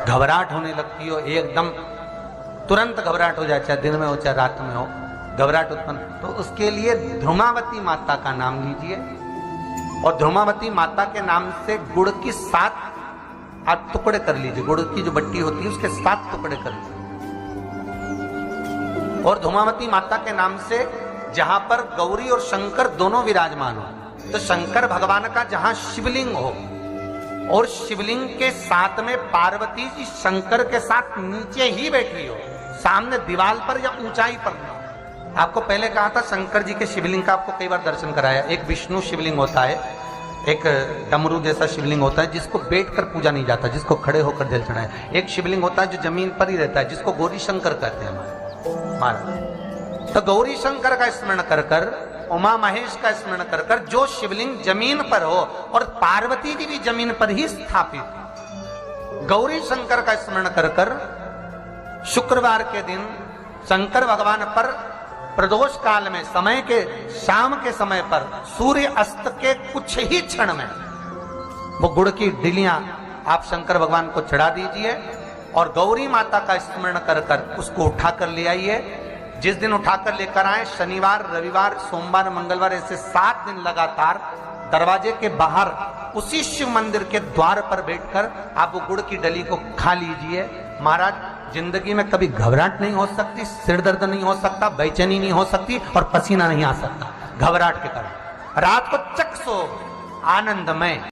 घबराहट होने लगती हो, एकदम तुरंत घबराहट हो जाए, चाहे दिन में हो चाहे रात में हो, घबराहट उत्पन्न, तो उसके लिए ध्रुमावती माता का नाम लीजिए और ध्रुमावती माता के नाम से गुड़ की 7 आप टुकड़े कर लीजिए। गुड़ की जो बट्टी होती है उसके 7 टुकड़े कर लीजिए और ध्रुमावती माता के नाम से जहां पर गौरी और शंकर दोनों विराजमान हो, तो शंकर भगवान का जहां शिवलिंग हो और शिवलिंग के साथ में पार्वती जी शंकर के साथ नीचे ही बैठी हो, सामने दीवार पर या ऊंचाई पर ना। आपको पहले कहा था शंकर जी के शिवलिंग का आपको कई बार दर्शन कराया। एक विष्णु शिवलिंग होता है, एक डमरू जैसा शिवलिंग होता है जिसको बैठकर पूजा नहीं जाता, जिसको खड़े होकर जल चढ़ाया। एक शिवलिंग होता है जो जमीन पर ही रहता है, जिसको गौरी शंकर कहते हैं हमारा। तो गौरी शंकर का स्मरण कर कर, उमा महेश का स्मरण कर कर, जो शिवलिंग जमीन पर हो और पार्वती जी भी जमीन पर ही स्थापित, गौरी शंकर का स्मरण कर कर शुक्रवार के दिन शंकर भगवान पर प्रदोष काल में समय के शाम के समय पर सूर्य अस्त के कुछ ही क्षण में वो गुड़ की डिलियां आप शंकर भगवान को चढ़ा दीजिए और गौरी माता का स्मरण कर कर उसको उठाकर ले आइए। जिस दिन उठाकर लेकर आए, शनिवार, रविवार, सोमवार, मंगलवार, ऐसे 7 दिन लगातार दरवाजे के बाहर उसी शिव मंदिर के द्वार पर बैठकर आप वो गुड़ की डली को खा लीजिए। महाराज, जिंदगी में कभी घबराहट नहीं हो सकती, सिर दर्द नहीं हो सकता, बेचैनी नहीं हो सकती और पसीना नहीं आ सकता घबराहट के कारण। रात को चक सो आनंदमय।